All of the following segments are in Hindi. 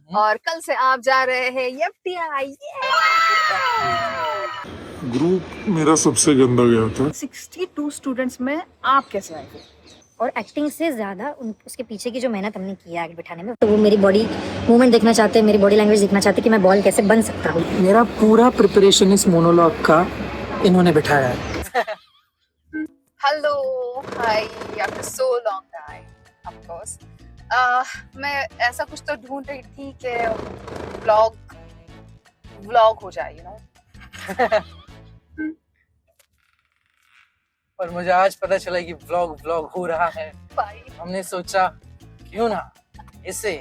और कल से आप जा रहे हैं एफटीआई। ग्रुप मेरा सबसे गंदा गया था। 62 स्टूडेंट्स में आप कैसे आए थे? और एक्टिंग से ज़्यादा उसके पीछे की जो मेहनत हमने की है एक्ट बिठाने में, तो वो मेरी बॉडी मूवमेंट देखना चाहते हैं, मेरी बॉडी लैंग्वेज देखना चाहते हैं कि मैं बॉल कैसे बन सकता हूँ। मेरा पूरा प्रिपरेशन इस मोनोलॉग का इन्होंने बिठाया है। Hello, hi, after so long time, of course. मैं ऐसा कुछ तो ढूंढ रही थी कि व्लॉग हो जाए, यू नो। और मुझे आज पता चला कि व्लॉग हो रहा है। भाई हमने सोचा क्यों ना इसे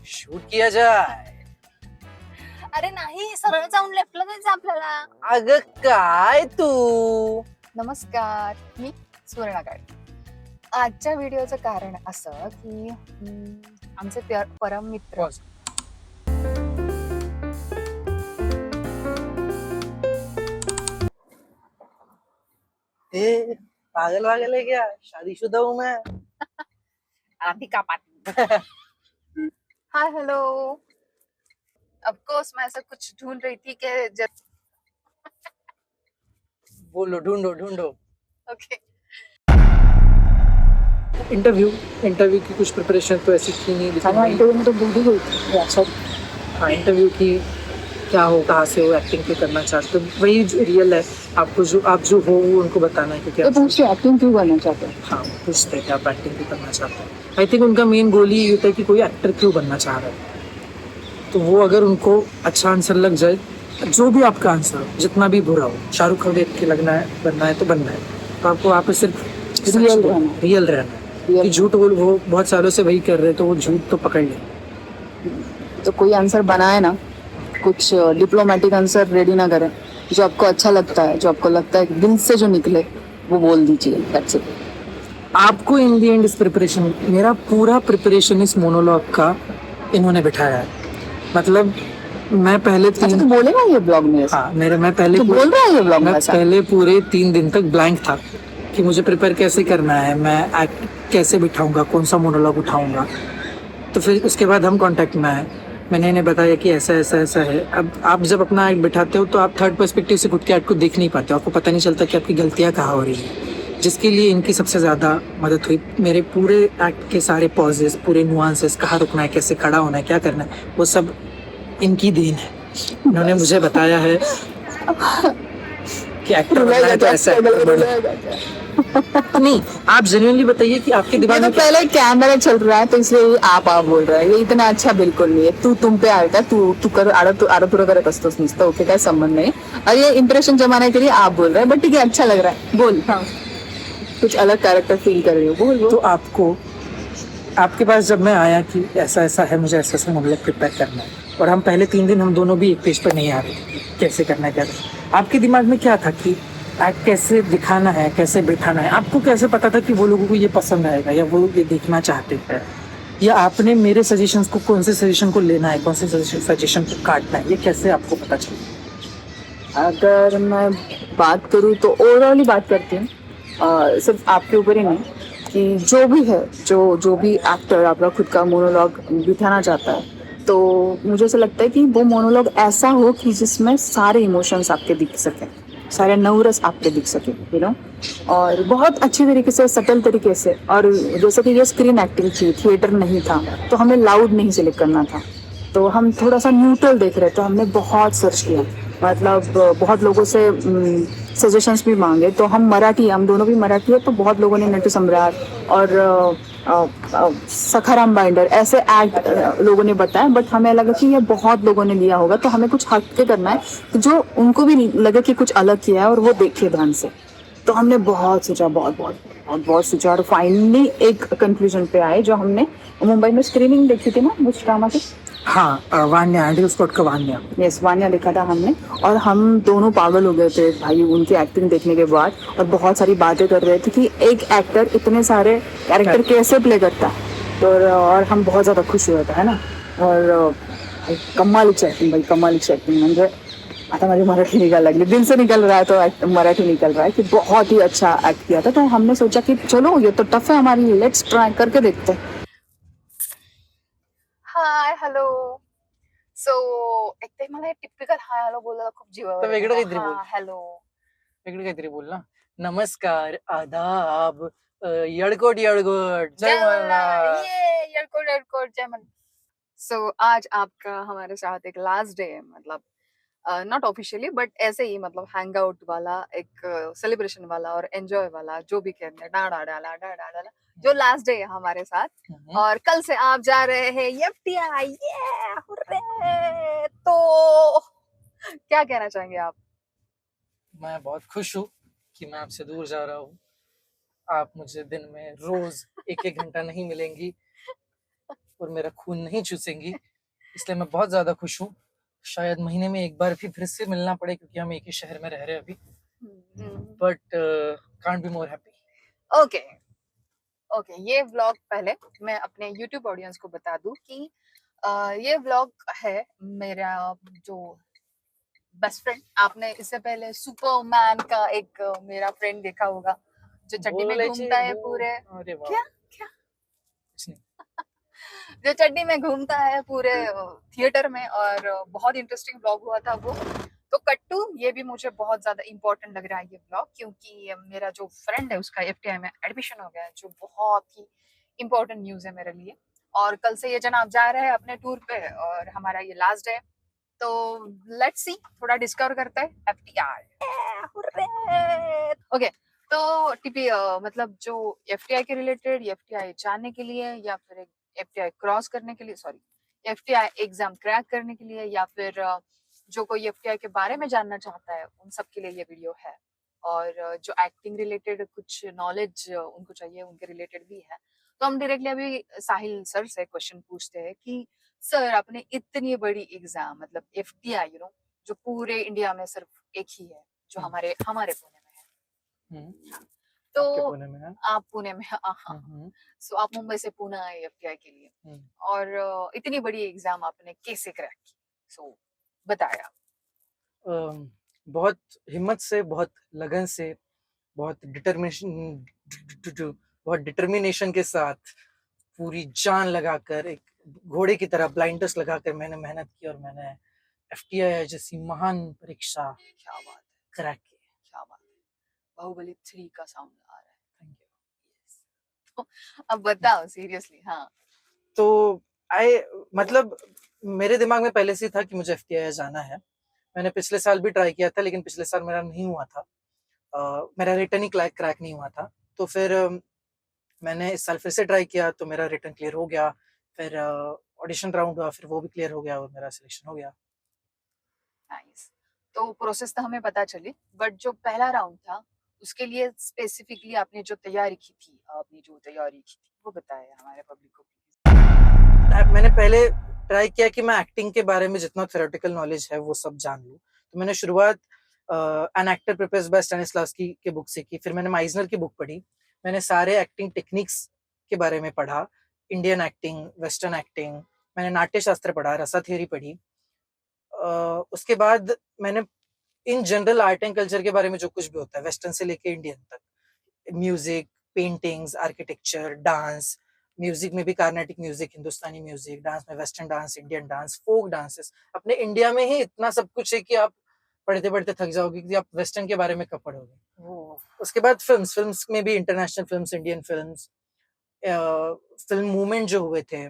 शूट किया जाए। अरे नाही, सरळ जाऊन लेफ्टला जायचं आपल्याला. अगं काय तू? नमस्कार, मी सुवर्णा गाडे. आजच्या व्हिडिओचं कारण असं की आमचे परम मित्र Pause. ए, पागल वागल है क्या? शादीशुदा हूँ मैं। राधिका पाटिल. हाय, हेलो. ऑफ कोर्स मैं ऐसा कुछ ढूंढ रही थी कि बोलो, ढूंढो। ओके. इंटरव्यू की कुछ प्रिपरेशन तो ऐसी की नहीं, लेकिन इंटरव्यू में तो बूढ़ी हुई थी. अच्छा, हाँ, इंटरव्यू की क्या हो, कहाँ से हो, एक्टिंग क्यों करना चाहते हो, वही जो रियल है। आप जो हो वो उनको बताना है कि क्या एक्टिंग क्यों करना चाहते हैं? हाँ, पूछते हैं कि आप एक्टिंग क्यों करना चाहते हैं। आई थिंक उनका मेन गोल ही होता है कि कोई एक्टर क्यों बनना चाह रहा है। तो वो अगर उनको अच्छा आंसर लग जाए, जो भी आपका आंसर हो, जितना भी बुरा हो, शाहरुख खान देख के बनना है तो बनना है। तो आपको वहाँ पे सिर्फ रियल रहना है। कि झूठ वो बहुत सालों से वही कर रहे, तो वो झूठ तो पकड़ ले। तो कोई आंसर बनाए ना, कुछ डिप्लोमेटिक आंसर रेडी ना करें, जो आपको अच्छा लगता है, जो आपको लगता है दिल से जो निकले वो बोल दीजिए. That's it. आपको इन दी एंड इस प्रिपरेशन, मेरा पूरा प्रिपरेशन इस मोनोलॉग का इन्होंने बिठाया है। मतलब मैं पहले अच्छा, तो बोलेगा ये ब्लॉग में ऐसा? हाँ, मैं पहले तो बोल रहा है ये ब्लॉग में मैं ऐसा? पहले पूरे 3 दिन तक ब्लैंक था कि मुझे प्रिपेयर कैसे करना है, मैं एक्ट कैसे बिठाऊंगा, कौन सा मोनोलॉग उठाऊंगा। तो फिर उसके बाद हम कांटेक्ट में आए, मैंने इन्हें बताया कि ऐसा है। अब आप जब अपना एक्ट बिठाते हो तो आप थर्ड पर्सपेक्टिव से खुद के एक्ट को देख नहीं पाते, आपको पता नहीं चलता कि आपकी गलतियाँ कहाँ हो रही है, जिसके लिए इनकी सबसे ज़्यादा मदद हुई। मेरे पूरे एक्ट के सारे पॉजेस, पूरे नुआंसेस, कहाँ रुकना है, कैसे खड़ा होना है, क्या करना है, वो सब इनकी देन है। इन्होंने मुझे बताया है कि एक्टर बनना है तो ऐसा नहीं। आप जेन्युइनली बताइए कि आपके दिमाग तो में पहले कैमरा चल रहा है तो इसलिए आप बोल रहा है. ये इतना अच्छा बिल्कुल नहीं है. तुम पे आएगा, तू कर आडतुरा करत असतोस नुसतं. ओके, काय संबंध नहीं. और ये इंप्रेशन जमाने के लिए आप बोल रहे हैं, बट ठीक है, अच्छा लग रहा है. बोल. हाँ, कुछ अलग कैरेक्टर फील कर रही हो, बोल. तो आपके पास जब मैं आया कि ऐसा है, मुझे ऐसा मोनोलॉग प्रिपेयर करना है, और हम पहले 3 दिन हम दोनों भी एक पेज पर नहीं आ रहे थे कैसे करना है, आपके दिमाग में क्या था कि एक्ट कैसे दिखाना है, कैसे बिठाना है? आपको कैसे पता था कि वो लोगों को ये पसंद आएगा या वो ये देखना चाहते हैं? या आपने मेरे सजेशंस को, कौन से सजेशन को लेना है, कौन से सजेशन को काटना है, ये कैसे आपको पता चला? अगर मैं बात करूँ तो ओवरऑल ही बात करती हूँ, सिर्फ आपके ऊपर ही नहीं, कि जो भी है, जो भी एक्टर अपना खुद का मोनोलॉग बिठाना चाहता है, तो मुझे ऐसा लगता है कि वो मोनोलॉग ऐसा हो कि जिसमें सारे इमोशंस आपके दिख सके, सारे नवरस आपके दिख सके, यू नो, और बहुत अच्छी तरीके से, सटल तरीके से. और जैसे कि ये स्क्रीन एक्टिंग थी, थिएटर नहीं था, तो हमें लाउड नहीं सिलेक्ट करना था, तो हम थोड़ा सा न्यूट्रल देख रहे, तो हमने बहुत सर्च किया, मतलब बहुत लोगों से सजेशंस भी मांगे. तो हम दोनों भी मराठी है, तो बहुत लोगों ने नटू सम्राट और सखाराम बाइंडर ऐसे एक्ट लोगों ने बताया, बट हमें लगा कि ये बहुत लोगों ने लिया होगा, तो हमें कुछ हट के करना है जो उनको भी लगे कि कुछ अलग किया है और वो देखे ध्यान से. तो हमने बहुत सोचा, बहुत सोचा, और फाइनली एक कंक्लूजन पे आए, जो हमने मुंबई में स्क्रीनिंग देखी थी ना उस ड्रामा की. हाँ, वान्या, एंड्रयू स्कॉट का वान्या. यस, वान्या देखा था हमने, और हम दोनों पागल हो गए थे भाई उनकी एक्टिंग देखने के बाद, और बहुत सारी बातें कर रहे थे कि एक एक्टर इतने सारे कैरेक्टर कैसे प्ले करता है. तो और हम बहुत ज़्यादा खुश हुए थे, है ना. और कमालीची एक्टिंग भाई, कमालीची एक्टिंग. म्हणजे आता माझी मराठी निकाल लागली, दिल से निकल रहा है तो मराठी निकल रहा है कि बहुत ही अच्छा एक्ट किया था. तो हमने सोचा कि चलो ये तो टफ है हमारे लिए, लेट्स ट्राई करके देखते हैं. हाय, हेलो. सो एक ते मला टिपिकल हाय हॅलो बोलायला खूप जीवावर तर वेगळं येतं. काहीतरी बोल. हा हॅलो. वेगळं काहीतरी बोल ना. नमस्कार, आदाब, यडकोट यडकोट, जय जय मल्हार, मल्हार. ये यड़कोट यड़कोट जय मल्हार. सो आज आपका हमारे साथ एक लास्ट डे है, मतलब नॉट ऑफिशियली बट ऐसे ही, मतलब हैंग आउट वाला, एक सेलिब्रेशन वाला और एंजॉय वाला, जो भी कहते हैं, डाला डाला डाला डाला, जो लास्ट डे है हमारे साथ. हम्म. और कल से आप जा रहे हैं एफटीआई. ये हुर्रे. तो क्या कहना चाहेंगे आप? मैं बहुत खुश हूँ कि मैं आपसे दूर जा रहा हूँ. आप मुझे दिन में रोज 1-1 घंटा नहीं मिलेंगी और मेरा खून नहीं चूसेंगी, इसलिए मैं बहुत ज्यादा खुश हूँ. शायद महीने में एक बार भी फिर से मिलना पड़े, क्योंकि हम एक ही शहर में रह रहे हैं अभी. But can't be more happy. Okay okay, ये व्लॉग पहले मैं अपने यूट्यूब ऑडियंस को बता दूं कि ये व्लॉग है मेरा जो बेस्ट फ्रेंड. आपने इससे पहले सुपरमैन का एक मेरा फ्रेंड देखा होगा, जो चड्डी में घूमता है पूरे. अरे वाह. क्या क्या कुछ नहीं. जो चड्डी में घूमता है पूरे थिएटर में, और बहुत इंटरेस्टिंग व्लॉग हुआ था वो. तो कट्टू, ये भी मुझे बहुत ज्यादा इंपॉर्टेंट लग रहा है ये व्लॉग, क्योंकि मेरा जो फ्रेंड है उसका एफटीआई में एडमिशन हो गया है, जो बहुत ही इंपॉर्टेंट न्यूज है मेरे लिए. और कल से ये जनाब जा रहे हैं अपने टूर पे, और हमारा ये लास्ट डे. तो लेट्स सी, थोड़ा डिस्कवर करते हैं एफटीआई. ओके, तो टीपी मतलब जो एफटीआई के रिलेटेड, एफटीआई जानने के लिए, या फिर एफटीआई क्रॉस करने के लिए, सॉरी, एफटीआई एग्जाम क्रैक करने के लिए, या फिर जो कोई एफटीआई के बारे में जानना चाहता है, उन सब के लिए ये वीडियो है. और जो एक्टिंग रिलेटेड कुछ नॉलेज उनको चाहिए, उनके रिलेटेड भी है. तो हम डायरेक्टली अभी साहिल सर से क्वेश्चन पूछते हैं कि सर, आपने इतनी बड़ी एग्जाम, मतलब एफटीआई, जो पूरे इंडिया में सिर्फ एक ही है, जो हमारे हमारे पुणे में है. तो आपके पुणे में है. आप पुणे में, हाँ. सो आप मुंबई से पुणे आए एफटीआई के लिए, और इतनी बड़ी एग्जाम आपने कैसे क्रैक की? सो बताया. बहुत हिम्मत से, बहुत लगन से, बहुत डिटर्मिनेशन के साथ, पूरी जान लगाकर, एक घोड़े की तरह ब्लाइंड टेस्ट लगाकर मैंने मेहनत की, और मैंने एफटीआई जैसी महान परीक्षा क्या बात है, क्रैक की. क्या बात है. बाहुबली 3 का साउंड आ रहा है. Thank you. Yes. तो अब बताओ सीरियसली. हाँ. तो मतलब मेरे दिमाग में पहले से ही था कि मुझे एफटीआई जाना है. मैंने पिछले साल भी ट्राई किया था, लेकिन पिछले साल मेरा नहीं हुआ था. मेरा रिटर्न ही क्रैक नहीं हुआ था. तो फिर मैंने इस साल फिर से ट्राई किया, तो मेरा रिटर्न क्लियर हो गया. फिर ऑडिशन राउंड हुआ, फिर वो भी क्लियर हो गया और मेरा सिलेक्शन हो गया. नाइस. तो प्रोसेस तो हमें पता चली, बट जो पहला राउंड था उसके लिए स्पेसिफिकली आपने जो तैयारी की थी, वो बताया हमारे पब्लिक को प्लीज. मैंने पहले ट्राई किया कि मैं एक्टिंग के बारे में जितना थ्योरेटिकल नॉलेज है वो सब जान लूं. तो मैंने शुरुआत an actor prepares bye Stanislavski के बुक से की. फिर मैंने माइजनर की बुक पढ़ी. मैंने सारे एक्टिंग टेक्निक्स के बारे में पढ़ा, इंडियन एक्टिंग, वेस्टर्न एक्टिंग. मैंने नाट्य शास्त्र पढ़ा, रसा थियरी पढ़ी. उसके बाद मैंने in general art and culture के बारे में जो कुछ भी होता है, वेस्टर्न से लेके इंडियन तक, music, paintings, architecture, dance. Music में भी Carnatic music, Hindustani music, dance में western dance, Indian dance, folk dances. अपने इंडिया में ही इतना सब कुछ है कि आप पढ़ते पढ़ते थक जाओगे कि आप वेस्टर्न के बारे में कब पढ़ोगे. उसके बाद फिल्म्स में भी international films, Indian films, film movement जो हुए थे.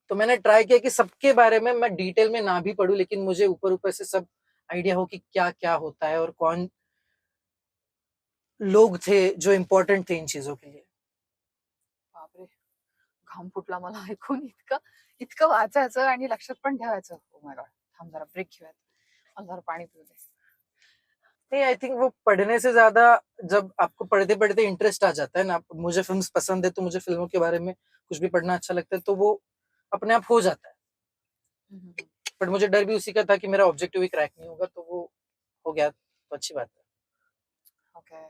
तो मैंने ट्राई किया कि सबके बारे में मैं डिटेल में ना भी पढूं, लेकिन मुझे ऊपर ऊपर से सब आइडिया हो कि क्या क्या होता है और कौन लोग थे जो इम्पॉर्टंट थे इन चीजों के लिए. बापरे, घाम फुटला मला ऐकून. इतकं वाचायचं आणि लक्षात पण ठेवायचं. Oh my God. थांब जरा ब्रेक घेऊयात. मला जरा पाणी पिऊ दे. नहीं, आई थिंक वो पढ़ने से ज्यादा जब आपको पढ़ते पढ़ते इंटरेस्ट आ जाता है ना. मुझे फिल्म्स पसंद है, तो मुझे फिल्मों के बारे में कुछ भी पढ़ना अच्छा लगता है, तो वो अपने आप हो जाता है. बट मुझे डर भी उसी का था कि मेरा ऑब्जेक्टिव ही क्रैक नहीं होगा, तो वो हो गया, तो अच्छी बात है. ओके.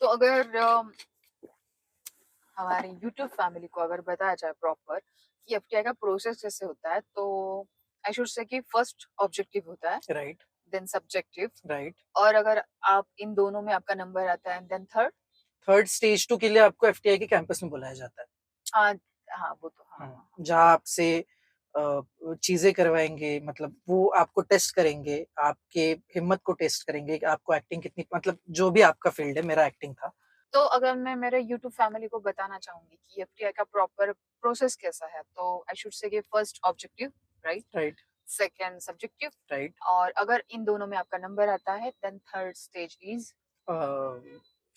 तो अगर हमारे यूट्यूब फैमिली को अगर बताया जाए प्रॉपर कि एफटीआई का प्रोसेस कैसे होता है, तो आई शुड से कि फर्स्ट ऑब्जेक्टिव होता है, राइट, देन सब्जेक्टिव, राइट. और अगर आप इन दोनों में आपका नंबर आता है, देन थर्ड स्टेज 2 के लिए आपको एफटीआई के कैंपस में बुलाया जाता है. हाँ वो तो हाँ. जहाँ आपसे चीजें करवाएंगे, मतलब वो आपको टेस्ट करेंगे, आपके हिम्मत को टेस्ट करेंगे कि आपको एक्टिंग कितनी, मतलब जो भी आपका फील्ड है, मेरा एक्टिंग था। तो अगर मैं मेरे यूट्यूब फैमिली को बताना चाहूंगी कि एफटीआई का प्रॉपर प्रोसेस कैसा है, तो I should say first objective, right, right second subjective, right. और अगर इन दोनों में आपका नंबर आता है then third stage is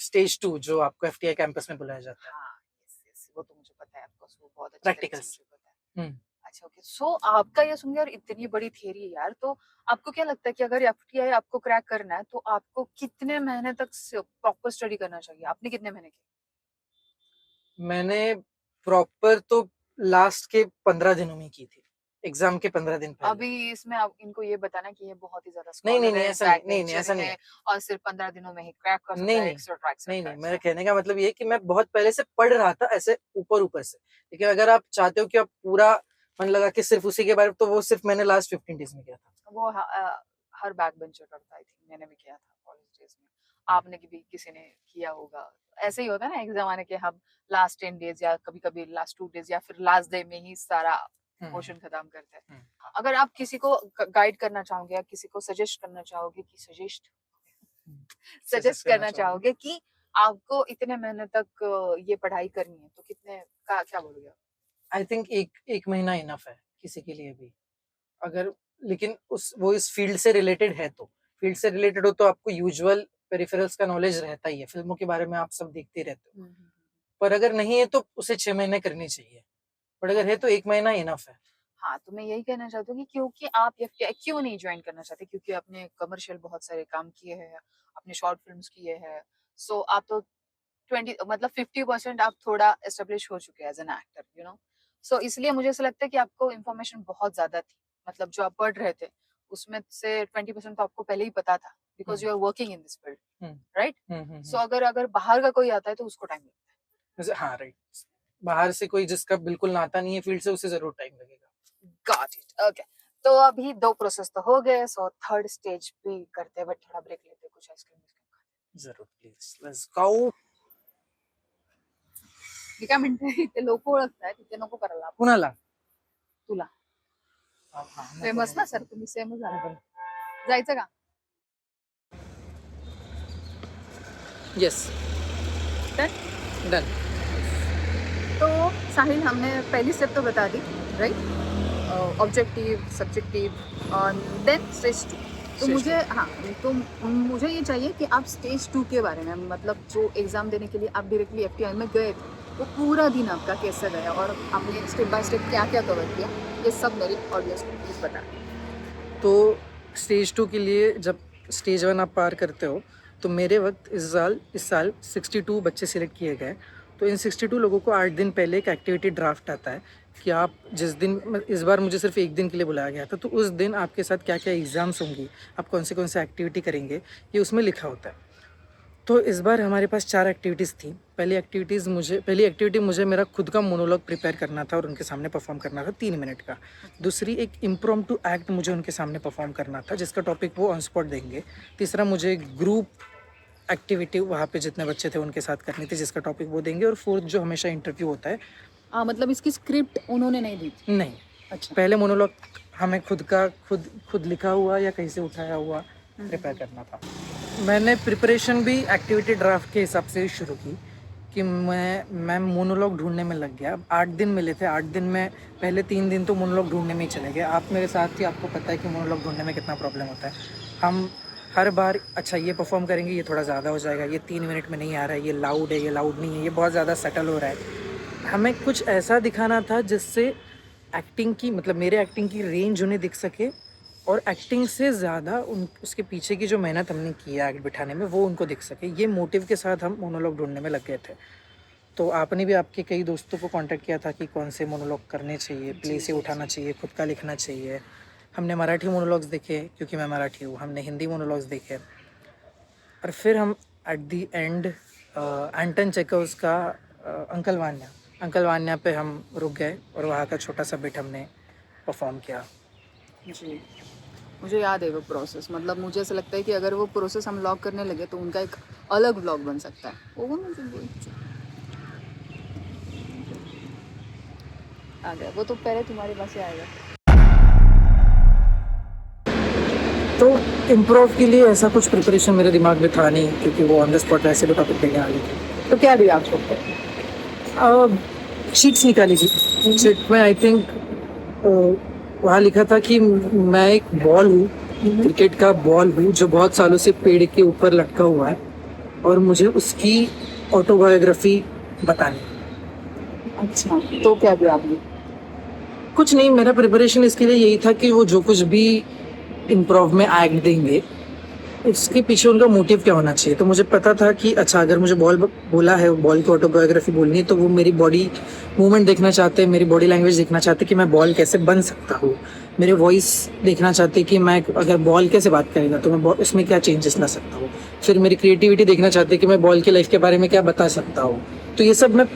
stage 2 जो आपको एफटीआई कैंपस में बुलाया जाता है, हाँ, yes, वो तो मुझे पता है, ऑफकोर्स वो बहुत अच्छे तरीके से प्रैक्टिकल्स। मुझे पता है। हम्म। अच्छा, ओके, सो आपका ये सुन के यार इतनी बड़ी थियरी है यार, तो आपको क्या लगता है कि अगर एफटीआई आपको क्रैक करना है तो आपको कितने महीने तक प्रॉपर स्टडी करना चाहिए? आपने कितने महीने की? मैंने प्रॉपर तो लास्ट के 15 दिनों में की थी, एग्जाम के 15 दिन पहले। अभी इसमें आप इनको ये बताना कि ये बहुत ही ज्यादा नहीं नहीं स्कॉलर नहीं, है, ऐसा नहीं, बैक नहीं नहीं, बेंचर ऐसा नहीं है है। और सिर्फ 15 दिनों में ही क्रैक कर सकता नहीं है, नहीं एक्सेट्रा नहीं नहीं, मेरा एक्सेट्रा। कहने का मतलब ये है कि मैं बहुत पहले से पढ़ रहा था ऐसे ऊपर ऊपर से, लेकिन अगर आप चाहते हो कि आप पूरा मन लगा के सिर्फ उसी के बारे में, तो वो सिर्फ मैंने लास्ट 15 डेज में किया था। वो हर बैक बेंचर करता है, आई थिंक मैंने भी किया था कॉलेज डेज में, आपने भी किसी ने किया होगा। ऐसे ही होता है ना एक जमाने के, हम लास्ट 10 डेज या कभी कभी लास्ट 2 डेज या फिर लास्ट डे में ही सारा पोर्शन खत्म करते हैं। अगर आप किसी को गाइड करना चाहोगे या किसी को सजेस्ट करना चाहोगे कि सजेस्ट करना चाहोगे कि आपको इतने महीने तक ये पढ़ाई करनी है, तो कितने का क्या बोलोगे? आई थिंक एक महीना इनफ है किसी के लिए भी, अगर, लेकिन वो इस फील्ड से रिलेटेड है, तो फील्ड से रिलेटेड हो तो आपको यूजुअल पेरिफेरल्स का नॉलेज रहता ही है, फिल्मों के बारे में आप सब देखते रहते हो। पर अगर नहीं है तो उसे 6 महीने करनी चाहिए, पर अगर है तो 1 महीना इनफ है। हाँ, तो मैं यही कहना चाहती हूँ कि क्योंकि आप एफटीआई क्यों नहीं ज्वाइन करना चाहते, क्योंकि आपने कमर्शियल बहुत सारे काम किए हैं, आपने शॉर्ट फिल्म्स किए हैं, सो आप तो 20 मतलब 50% आप थोड़ा एस्टेब्लिश हो चुके हैं as an actor, you know. So इसलिए मुझे ऐसा लगता है कि आपको इन्फॉर्मेशन बहुत ज्यादा थी, मतलब जो आप पढ़ रहे थे उसमें से 20% तो आपको पहले ही पता था, because you are working in this field, right. So अगर बाहर का कोई आता है तो उसको टाइम लगता है। हाँ राइट, बाहर से कोई जिसका बिल्कुल नाता नहीं है फील्ड से, उसे जरूर टाइम लगेगा। Got it, okay. तो अभी 2 प्रोसेस तो हो गए, सो थर्ड स्टेज भी करते हैं, बट थोड़ा ब्रेक लेते हैं, कुछ आइसक्रीम जरूर, प्लीज लेट्स गो. काय म्हणते, इथे लोक ओळखताय, तिथे नको करायला आपण. कुणाला? तुला हा, हा, नको, फेमस ना नको. सर, तुम्ही सेम झाला. जायचं का? Yes, done. तो साहिल, हमने पहली स्टेप तो बता दी, राइट, ऑब्जेक्टिव, सब्जेक्टिव और देन स्टेज 2. तो Stage मुझे तो मुझे ये चाहिए कि आप स्टेज 2 के बारे में, मतलब जो एग्जाम देने के लिए आप डायरेक्टली एफटीआई में गए थे, वो पूरा दिन आपका कैसे गया और आपने स्टेप बाय स्टेप क्या क्या कवर किया, ये सब मेरी ऑडियंस को प्लीज बता. तो स्टेज 2 के लिए जब स्टेज 1 आप पार करते हो, तो मेरे वक्त इस साल 62 बच्चे सिलेक्ट किए गए. तो इन 62 लोगों को 8 दिन पहले एक एक्टिविटी ड्राफ्ट आता है कि आप जिस दिन, इस बार मुझे सिर्फ 1 दिन के लिए बुलाया गया था, तो उस दिन आपके साथ क्या क्या एग्ज़ाम्स होंगी, आप कौन से एक्टिविटी करेंगे, ये उसमें लिखा होता है. तो इस बार हमारे पास 4 एक्टिविटीज़ थी. पहली एक्टिविटी मुझे मेरा खुद का मोनोलॉग प्रिपेयर करना था और उनके सामने परफॉर्म करना था 3 मिनट का. दूसरी एक इम्प्रॉम्प्टू एक्ट मुझे उनके सामने परफॉर्म करना था, जिसका टॉपिक वो ऑन स्पॉट देंगे. तीसरा मुझे ग्रुप एक्टिविटी वहाँ पे जितने बच्चे थे उनके साथ करनी थी, जिसका टॉपिक वो देंगे. और फोर्थ जो हमेशा इंटरव्यू होता है. मतलब इसकी स्क्रिप्ट उन्होंने नहीं दी थी? नहीं, अच्छा, पहले मोनोलॉग हमें खुद लिखा हुआ या कहीं से उठाया हुआ प्रिपेयर करना था. मैंने प्रिपरेशन भी एक्टिविटी ड्राफ्ट के हिसाब से ही शुरू की कि मैं मोनोलॉग ढूंढने में लग गया. 8 दिन मिले थे, 8 दिन में पहले 3 दिन तो मोनोलॉग ढूंढने में ही चले गए. आप मेरे साथ ही, आपको पता है कि मोनोलॉग ढूंढने में कितना प्रॉब्लम होता है. हम हर बार अच्छा ये परफॉर्म करेंगे, ये थोड़ा ज़्यादा हो जाएगा, ये 3 मिनट में नहीं आ रहा है, ये लाउड है, ये लाउड नहीं है, ये बहुत ज़्यादा सटल हो रहा है. हमें कुछ ऐसा दिखाना था जिससे एक्टिंग की, मतलब मेरे एक्टिंग की रेंज उन्हें दिख सके, और एक्टिंग से ज़्यादा उसके पीछे की जो मेहनत हमने की है एक्ट बिठाने में, वो उनको दिख सके. ये मोटिव के साथ हम मोनोलॉग ढूंढने में लग गए थे. तो आपने भी आपके कई दोस्तों को कांटेक्ट किया था कि कौन से मोनोलॉग करने चाहिए, प्ले से उठाना चाहिए, खुद का लिखना चाहिए. हमने मराठी मोनोलॉग्स देखे, क्योंकि मैं मराठी हूँ. हमने हिंदी मोनोलॉग्स देखे, और फिर हम एट दी एंड एंटन चेकोव्स का अंकल वान्या पे हम रुक गए, और वहाँ का छोटा सा बिट हमने परफॉर्म किया. जी, मुझे याद है वो प्रोसेस. मतलब मुझे ऐसा लगता है कि अगर वो प्रोसेस हम व्लॉग करने लगे तो उनका एक अलग व्लॉग बन सकता है. वो मुझे आ गया, वो तो पहले तुम्हारे पास ही आएगा. तो इम्प्रोव के लिए ऐसा कुछ प्रिपरेशन मेरे दिमाग में था नहीं, क्योंकि वो ऑन द स्पॉट ऐसे भी टॉपिक देने वाली थी। तो क्या दिया आपको? शीट्स निकाली थी। शीट में आई थिंक वहाँ लिखा था कि मैं एक बॉल हूँ, क्रिकेट का बॉल हूँ जो बहुत सालों से पेड़ के ऊपर लटका हुआ है, और मुझे उसकी ऑटोबायोग्राफी बतानी। अच्छा, तो क्या दिया आपने? कुछ नहीं, मेरा प्रिपरेशन इसके लिए यही था कि वो जो कुछ भी इम्प्रोव में एक्ट देंगे उसके पीछे उनका मोटिव क्या होना चाहिए। तो मुझे पता था कि अच्छा, अगर मुझे बॉल बोला है, बॉल की ऑटोबायोग्राफी बोलनी है, तो वो मेरी बॉडी मूवमेंट देखना चाहते हैं, मेरी बॉडी लैंग्वेज देखना चाहते हैं कि मैं बॉल कैसे बन सकता हूँ, मेरे वॉइस देखना चाहते हैं कि मैं अगर बॉल कैसे बात करेगा तो मैं इसमें क्या चेंजेस ला सकता हूँ, फिर मेरी क्रिएटिविटी देखना चाहते हैं कि मैं बॉल की लाइफ के बारे में क्या बता सकता हूँ। तो ये सब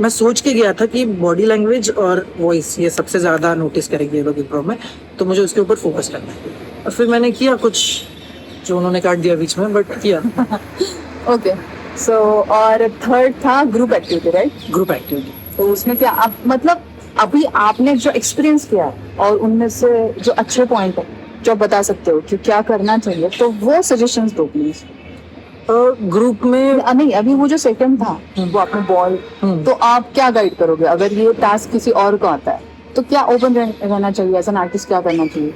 मैं सोच के गया था कि बॉडी लैंग्वेज और वॉइस ये सबसे ज़्यादा नोटिस करेंगे ये लोग इम्प्रोव में, तो मुझे उसके ऊपर फोकस करना है। और फिर मैंने किया कुछ जो उन्होंने काट दिया बीच में, बट किया। ओके, सो और थर्ड था group activity, right? Group activity, तो उसमें क्या आप मतलब अभी आपने जो एक्सपीरियंस किया है और उनमें से जो अच्छे पॉइंट है जो आप बता सकते हो कि क्या करना चाहिए, तो वो सजेशंस दो प्लीज। ग्रुप में नहीं, अभी वो जो सेकंड था वो आपने बॉल, तो आप क्या गाइड करोगे अगर ये टास्क किसी और को आता है? तो क्या ओपन रहना चाहिए एज एन आर्टिस्ट, क्या करना चाहिए?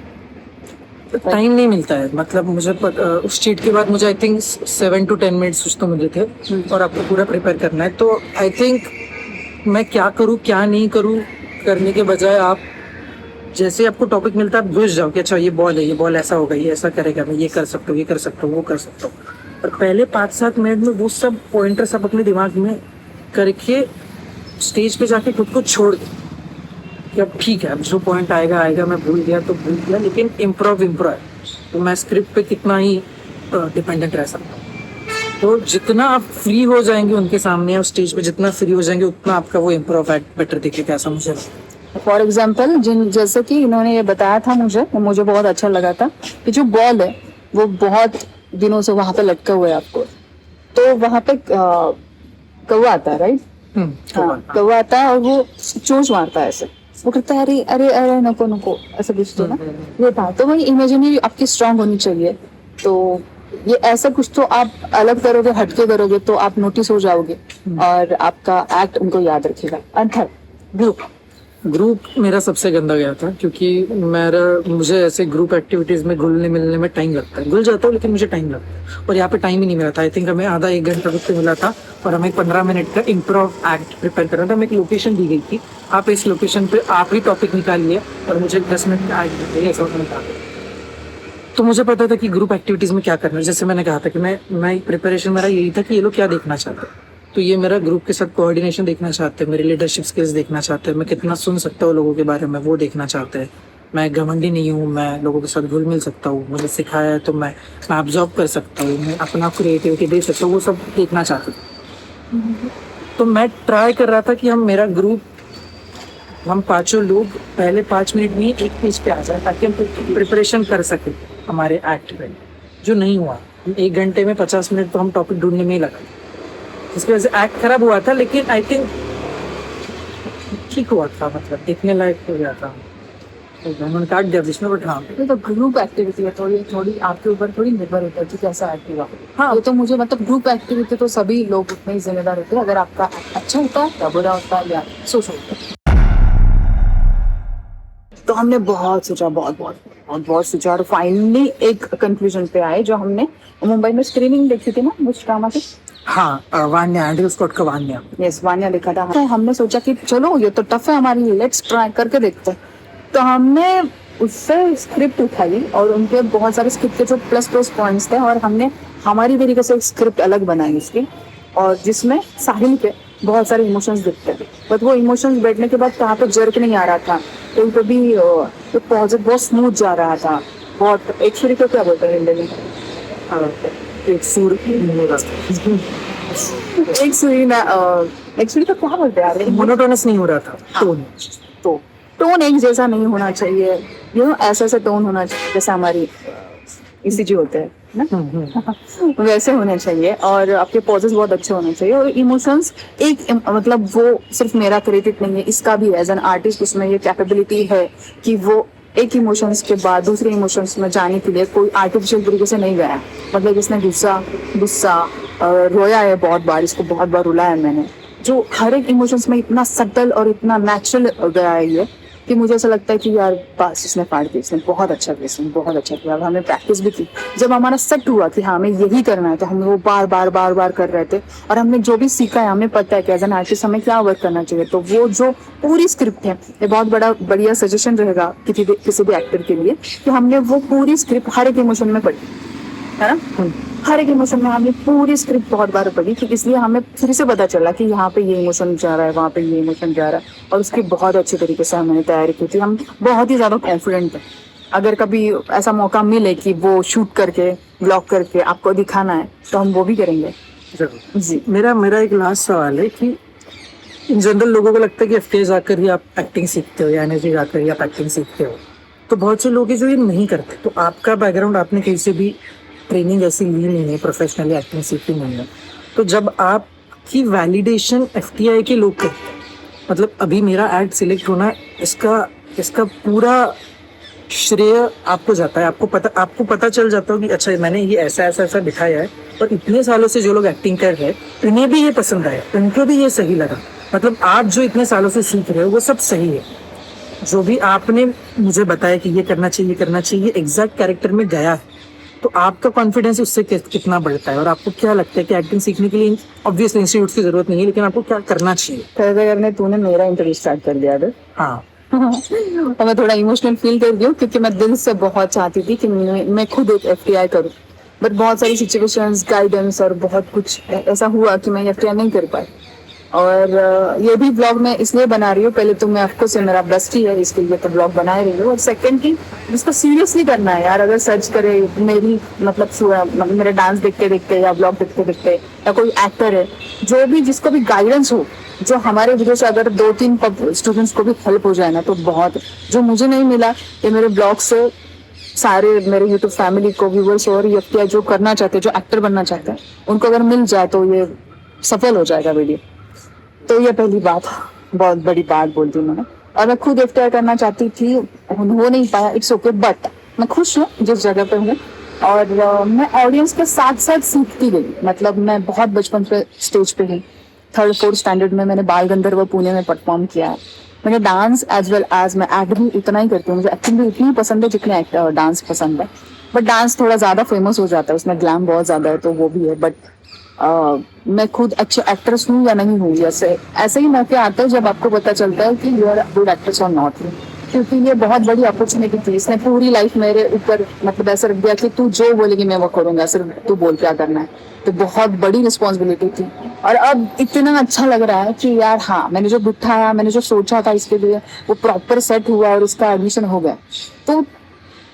टाइम नहीं मिलता है, मतलब मुझे उस चीट के बाद मुझे आई थिंक 7 to 10 मिनट्स कुछ तो मिले थे, और आपको पूरा प्रिपेयर करना है। तो आई थिंक मैं क्या करूँ क्या नहीं करूँ करने के बजाय आप जैसे आपको टॉपिक मिलता है आप घुस जाओ कि अच्छा ये बॉल है, ये बॉल ऐसा होगा, ये ऐसा करेगा, मैं ये कर सकता हूँ, ये कर सकता हूँ, वो कर सकता हूँ। और पहले 5-7 मिनट में वो सब पॉइंटर्स आप अपने दिमाग में करके स्टेज पे जाके खुद को छोड़ दो कि अब ठीक है, अब जो पॉइंट आएगा, मैं भूल गया तो भूल गया, लेकिन इम्प्रोव है, तो मैं स्क्रिप्ट पे कितना ही डिपेंडेंट रह सकता हूँ। तो जितना आप फ्री हो जाएंगे उनके सामने या स्टेज पे जितना फ्री हो जाएंगे उतना आपका वो इम्प्रोव एक्ट बेटर दिखेगा, ऐसा मुझे लगता है। फॉर एग्जाम्पल जैसे कि इन्होंने ये बताया था मुझे बहुत अच्छा लगा था कि जो बॉल है वो बहुत दिनों से वहां पे लटका हुआ है आपको, तो वहां पे कौवा आता है, राइट? कौवा आता है और वो चोंच मारता है ऐसे, वो कहता है अरे अरे अरे नको नको, ऐसा कुछ तो ना ये था। तो वही इमेजिनरी आपकी स्ट्रांग होनी चाहिए। तो ये ऐसा कुछ तो आप अलग करोगे, हटके करोगे तो आप नोटिस हो जाओगे और आपका एक्ट उनको याद रखेगा। अंतर ग्रुप मेरा सबसे गंदा गया था, क्योंकि मुझे ऐसे ग्रुप एक्टिविटीज में घुलने मिलने में टाइम लगता है, घुल जाता हूँ लेकिन मुझे टाइम लगता है, और यहाँ पे टाइम ही नहीं मिला था। आई थिंक हमें आधा 1 घंटा कुछ मिला था और हमें 15 मिनट का इम्प्रोव एक्ट प्रिपेयर करना था। हमें एक लोकेशन दी गई थी, आप इस लोकेशन पे आप ही टॉपिक निकालिए और मुझे 10 मिनट का एक्ट दीजिए, ऐसा था। तो मुझे पता था कि ग्रुप एक्टिविटीज में क्या करना है। जैसे मैंने कहा था कि मैं प्रिपरेशन मेरा यही था कि ये लोग क्या देखना चाहते हैं, तो ये मेरा ग्रुप के साथ कोऑर्डिनेशन देखना चाहते हैं, मेरे लीडरशिप स्किल्स देखना चाहते हैं, मैं कितना सुन सकता हूँ लोगों के बारे में वो देखना चाहते हैं, मैं घमंडी नहीं हूँ, मैं लोगों के साथ घुल मिल सकता हूँ, मुझे सिखाया है तो मैं ऑब्जॉर्व कर सकता हूँ, मैं अपना क्रिएटिविटी दे सकता हूँ, वो सब देखना चाहते थे। तो मैं ट्राई कर रहा था कि मेरा ग्रुप, हम 5 लोग पहले 5 मिनट में एक पेज पे आ जाए ताकि हम प्रिपरेशन कर सकें हमारे एक्ट पे, जो नहीं हुआ। 1 घंटे में 50 मिनट तो हम टॉपिक ढूंढने में ही लगा, इसकी वजह से एक्ट खराब हुआ था, लेकिन आई थिंक ठीक हुआ था, मतलब देखने लायक हो गया था। तो उन्होंने काट दिया जिसमें, बट हाँ तो ग्रुप एक्टिविटी है, थोड़ी आपके ऊपर थोड़ी निर्भर होता है कि कैसा एक्ट हुआ। हाँ। ये तो मुझे मतलब ग्रुप एक्टिविटी तो सभी लोग उतने ही जिम्मेदार होते हैं, अगर आपका act अच्छा होता है या बुरा होता है या सोच होता है। तो हमने बहुत सोचा, बहुत सोचा और फाइनली एक कंक्लूजन पे आए, जो हमने मुंबई में स्क्रीनिंग देखी थी ना उस ड्रामा की। हाँ, वान्या, एंड्रयू स्कॉट का वान्या। यस, वान्या लिखा था। तो हमने सोचा कि चलो ये तो टफ है हमारे लिए, लेट्स ट्राई करके देखते हैं। तो हमने उससे स्क्रिप्ट उठाई और उनके बहुत सारे स्क्रिप्ट के जो प्लस पॉइंट्स थे, और हमने हमारी तरीके से एक स्क्रिप्ट अलग बनाई उसकी, और जिसमें साहिल के बहुत सारे इमोशंस दिखते थे, बट वो इमोशंस बैठने के बाद कहाँ पे जर्क नहीं आ रहा था, कहीं पे भी पॉजिटिव बहुत स्मूथ जा रहा था, बहुत एक सूरी को क्या बोलते हैं हिंदी में, एक सूर एक सूरी ना, एक सूरी को क्या बोलते हैं, मोनोटोनस नहीं हो रहा था टोन। तो टोन एक जैसा नहीं होना चाहिए, ऐसा टोन होना चाहिए जैसा हमारी ECG होते हैं ना, वैसे होने चाहिए, और आपके पॉजेस बहुत अच्छे होने चाहिए, और इमोशंस एक मतलब वो सिर्फ मेरा क्रेडिट नहीं है, इसका भी एज एन आर्टिस्ट उसमें ये कैपेबिलिटी है कि वो एक इमोशंस के बाद दूसरे इमोशंस में जाने के लिए कोई आर्टिफिशियल तरीके से नहीं गया। मतलब इसने गुस्सा गुस्सा रोया है बहुत बार, इसको बहुत बार रुलाया है मैंने। जो हर एक इमोशंस में इतना सटल और इतना नेचुरल गया है ये कि मुझे ऐसा लगता है कि यार बस इसने फाड़ दिया, इसने बहुत अच्छा किया, इसने बहुत अच्छा किया। और हमने प्रैक्टिस भी की, जब हमारा सेट हुआ कि हाँ हमें यही करना है तो हम वो बार बार बार बार कर रहे थे। और हमने जो भी सीखा है हमें पता है कि एज एन आर्टिस्ट हमें क्या वर्क करना चाहिए। तो वो जो पूरी स्क्रिप्ट है, ये बहुत बढ़िया सजेशन रहेगा किसी भी एक्टर के लिए कि हमने वो पूरी स्क्रिप्ट हर एक इमोशन में पढ़ी है ना। हर एक इमोशन में हमने पूरी स्क्रिप्ट बहुत बार पढ़ी कि इसलिए हमें फिर से पता चला कि यहाँ पे ये इमोशन जा रहा है, वहाँ पे ये इमोशन जा रहा है। और उसकी बहुत अच्छी तरीके से हमने तैयारी की थी। हम बहुत ही ज्यादा कॉन्फिडेंट है। अगर कभी ऐसा मौका मिले कि वो शूट करके ब्लॉग करके आपको दिखाना है तो हम वो भी करेंगे। जरूर जी मेरा एक लास्ट सवाल है कि इन जनरल लोगों को लगता है कि एफटीआई जाकर ही आप एक्टिंग सीखते हो या एनर्जी जाकर ही आप एक्टिंग सीखते हो, तो बहुत से लोग हैं जो ये नहीं करते। तो आपका बैकग्राउंड, आपने कहीं से भी ट्रेनिंग ऐसी ली नहीं है, प्रोफेशनली एक्टिंग सीखी नहीं है, तो जब आपकी वैलिडेशन एफटीआई के लोग करते हैं, मतलब अभी मेरा एड सिलेक्ट होना, इसका पूरा श्रेय आपको जाता है। आपको पता चल जाता है कि अच्छा मैंने ये ऐसा दिखाया है और इतने सालों से जो लोग एक्टिंग कर रहे हैं उन्हें भी ये पसंद आया, उनको भी ये सही लगा। मतलब आप जो इतने सालों से सीख रहे हो वो सब सही है। जो भी आपने मुझे बताया कि ये करना चाहिए एग्जैक्ट कैरेक्टर में गया है, तो आपका कॉन्फिडेंस उससे कितना बढ़ता है? और आपको क्या लगता है कि एक्टिंग सीखने के लिए ऑब्वियसली इंस्टीट्यूट की जरूरत नहीं है, लेकिन आपको क्या करना चाहिए? करने तूने मेरा इंटरव्यू स्टार्ट कर दिया था। हाँ और मैं थोड़ा इमोशनल फील कर रही हूँ क्योंकि मैं दिल से बहुत चाहती थी कि मैं खुद एक एफटीआई करूँ, बट बहुत सारी सिचुएशंस, गाइडेंस और बहुत कुछ ऐसा हुआ कि मैं एफटीआई नहीं कर पाई। और ये भी ब्लॉग मैं इसलिए बना रही हूँ, पहले तो मैं ऑफकोर्स मेरा बेस्ट ही है इसके लिए तो ब्लॉग बना रही हूँ, और सेकंड की इसको सीरियसली करना है यार। अगर सर्च करे मेरी मतलब मेरे डांस देखते या ब्लॉग देखते या कोई एक्टर है जो भी जिसको भी गाइडेंस हो, जो हमारे वजह से अगर 2-3 स्टूडेंट्स को भी हेल्प हो जाए ना तो बहुत, जो मुझे नहीं मिला ये मेरे ब्लॉग से सारे मेरे यूट्यूब फैमिली को, व्यूवर्स और ये जो करना चाहते हैं, जो एक्टर बनना चाहते हैं, उनको अगर मिल जाए तो ये सफल हो जाएगा वीडियो। तो ये पहली बात, बहुत बड़ी बात बोलती हूँ मैंने। और मैं खुद एफटीआई करना चाहती थी, हो नहीं पाया, इट्स ओके, बट मैं खुश हूँ जिस जगह पे हूँ। और मैं ऑडियंस के साथ साथ सीखती गई। मतलब मैं बहुत बचपन पे स्टेज पे ही 3rd-4th स्टैंडर्ड में मैंने बाल गंधर्व पुणे में परफॉर्म किया है। मैंने डांस एज वेल एज मैं एक्ट भी उतना ही करती हूँ। मुझे एक्टिंग भी उतनी पसंद है जितनी डांस पसंद है, बट डांस थोड़ा ज्यादा फेमस हो जाता है, उसमें ग्लैम बहुत ज्यादा है तो वो भी है। बट मैं खुद अच्छे एक्ट्रेस हूँ या नहीं हूँ, जैसे ऐसे ही मौके आते हैं जब आपको पता चलता है कि यू आर गुड एक्ट्रेस और नॉट। क्योंकि ये बहुत बड़ी अपॉर्चुनिटी थी, इसने पूरी लाइफ मेरे ऊपर मतलब ऐसा रख दिया कि तू जो बोलेगी मैं वो करूंगा, सिर्फ तू बोल क्या करना है। तो बहुत बड़ी रिस्पॉन्सिबिलिटी थी। और अब इतना अच्छा लग रहा है कि यार हाँ, मैंने जो बिठाया, मैंने जो सोचा था इसके लिए वो प्रॉपर सेट हुआ और उसका एडमिशन हो गया। तो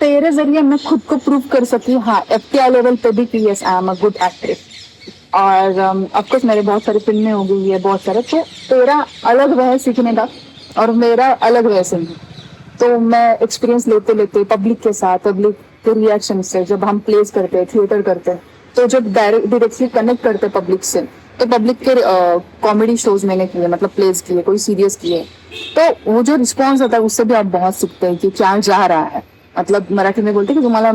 तेरे जरिए मैं खुद को प्रूव कर सकी हाँ एफटीआई लेवल पे भी कि yes I am a good actress. और ऑफकोर्स मेरे बहुत सारी फिल्में हो गई है, बहुत सारे। तो तेरा अलग वे है सीखने का और मेरा अलग वे से। तो मैं एक्सपीरियंस लेते लेते पब्लिक के साथ, पब्लिक के रिएक्शन से, जब हम प्लेस करते हैं, थिएटर करते हैं, तो जब डायरेक्टली कनेक्ट करते हैं पब्लिक से, तो पब्लिक के कॉमेडी शोज मैंने किए, मतलब प्लेस किए, कोई सीरियस किए, तो वो जो रिस्पॉन्स आता है उससे भी आप बहुत सीखते हैं कि क्या जा रहा है। मतलब मराठी में बोलते की तुम्हाला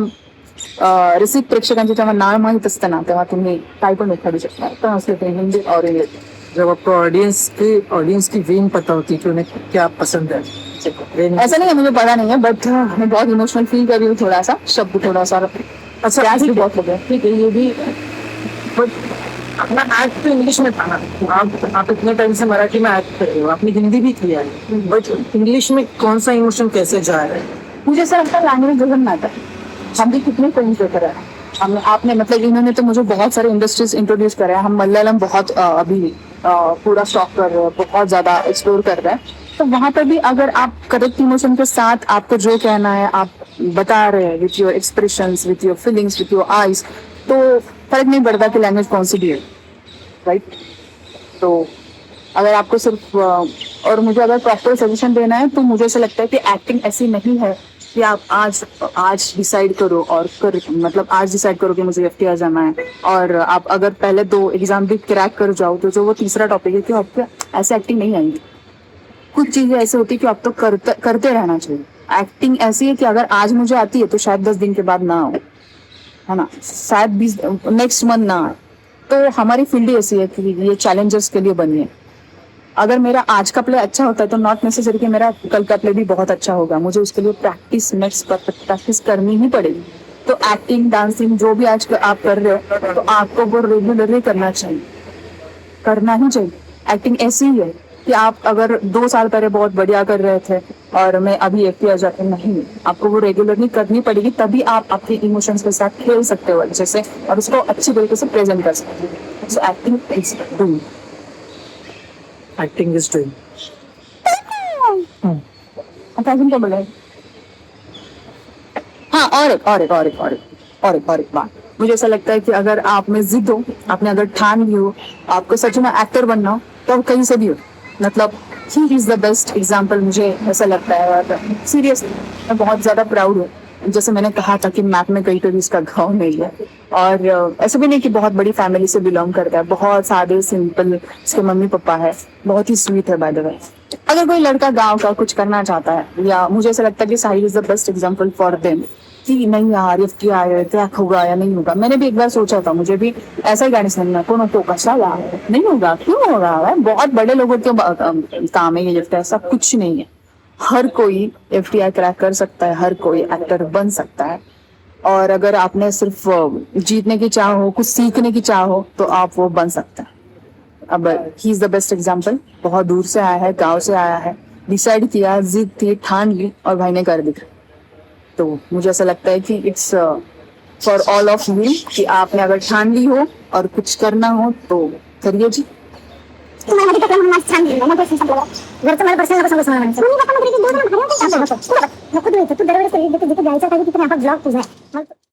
रसिक प्रेक्षकांचे जेव्हा नाळ माहीत असतं ना तेव्हा तुम्ही काय पण उखाडू शकता। ट्रांसलेट हिंदी और इंग्लिश। जब आपको ऑडियंस की वेन पता होती है कि उन्हें क्या पसंद है, ऐसा नहीं है मुझे पता नहीं है, बट मैं बहुत इमोशनल फील कर रही हूँ, थोड़ा सा शब्द थोड़ा सा अच्छा प्यास भी बहुत लगे। ठीक है, ये भी बट अपना एक्ट तो इंग्लिश में था ना। आप इतने टाइम से मराठी में एक्ट कर रहे हो, आपने हिंदी भी किया है, बट इंग्लिश में कौन सा इमोशन कैसे जा रहा है? मुझे ऐसा लगता है लैंग्वेज डजंट मैटर। हम भी कितने फिल्म देख रहे हैं, आपने मतलब इन्होंने तो मुझे बहुत सारे इंडस्ट्रीज इंट्रोड्यूस करे हैं। हम मलयालम बहुत अभी पूरा स्टॉक कर रहे हैं, बहुत ज्यादा एक्सप्लोर कर रहे हैं। तो वहां पर भी अगर आप करेक्ट इमोशन के साथ आपको जो कहना है आप बता रहे हैं with your expressions, with your feelings, with your eyes, तो फर्क नहीं पड़ता कि लैंग्वेज कौन सी भी है, राइट। तो अगर आपको सिर्फ और मुझे अगर प्रॉपर सजेशन देना है तो मुझे ऐसा लगता है कि एक्टिंग ऐसी नहीं है कि आप आज डिसाइड करो और मतलब आज डिसाइड करो कि मुझे एफटीआई जाना है और आप अगर पहले 2 एग्जाम भी क्रैक कर जाओ तो जो वो तीसरा टॉपिक है कि आपको ऐसे एक्टिंग नहीं आएगी। कुछ चीजें ऐसे होती है कि आप तो करते रहना चाहिए। एक्टिंग ऐसी है कि अगर आज मुझे आती है तो शायद 10 दिन के बाद ना हो, है ना, शायद 20 नेक्स्ट मंथ ना आए। तो हमारी फील्ड ही ऐसी है कि ये चैलेंजर्स के लिए बनी है। अगर मेरा आज का प्ले अच्छा होता है तो नॉट नेसेसरी कि मेरा कल का प्ले भी बहुत अच्छा होगा, मुझे उसके लिए प्रैक्टिस नेक्स्ट प्रैक्टिस करनी ही पड़ेगी। तो एक्टिंग, डांसिंग जो भी आज आप कर रहे हो तो आपको वो रेगुलरली करना चाहिए, करना ही चाहिए। एक्टिंग ऐसी ही है कि आप अगर 2 साल पहले बहुत बढ़िया कर रहे थे और मैं अभी FTI जाके नहीं, आपको वो रेगुलरली करनी पड़ेगी, तभी आप अपने इमोशंस के साथ खेल सकते हो अच्छे से और उसको अच्छी तरीके से प्रेजेंट कर सकते हो। So acting is doing, acting is doing. क्या बोला है? हाँ, और एक बात, मुझे ऐसा लगता है कि अगर आप में जिद हो, आपने अगर ठान ली हो, आपको सच में एक्टर बनना हो, तो आप कहीं से भी हो, मतलब he is the best example, मुझे ऐसा लगता है। और सीरियसली मैं बहुत ज्यादा प्राउड हूँ। जैसे मैंने कहा था कि मैप में कहीं तो भी इसका गाँव नहीं है, और ऐसा भी नहीं कि बहुत बड़ी फैमिली से बिलोंग करता है, बहुत सादे सिंपल इसके मम्मी पापा है, बहुत ही स्वीट है बाय द वे। अगर कोई लड़का गांव का कुछ करना चाहता है, या मुझे ऐसा लगता है कि Sahil is the best example for them कि नहीं यार FTI है, क्रैक होगा या नहीं होगा। मैंने भी एक बार सोचा था, मुझे भी ऐसा ही गाड़ी सुनना, कौन तो कसा ला नहीं होगा, क्यों होगा भाई, बहुत बड़े लोगों के काम है ये FTI, सब कुछ नहीं है। हर कोई FTI क्रैक कर सकता है, हर कोई एक्टर बन सकता है। और अगर आपने सिर्फ जीतने की चाह हो, कुछ सीखने की चाह हो, तो आप वो बन सकते हैं। अब he is the best example, बहुत दूर से आया है, गांव से आया है, डिसाइड किया, जिद थी, ठान ली और भाई ने कर दिखा। तो मुझे ऐसा लगता है कि it's for all of you कि आपने अगर ठान ली हो और कुछ करना हो तो करिए जी। तुम्हारा तो हम मस्त छान लेना, बस सब लोग घर तुम्हारे पर्सनल को समझना है। मम्मी पापा ने मेरे 2 दिन घर में क्या बोला, मैं खुद नहीं थी, तू दरवाजे से देख के जायजा था कि कितने आप ब्लॉग पूछा है।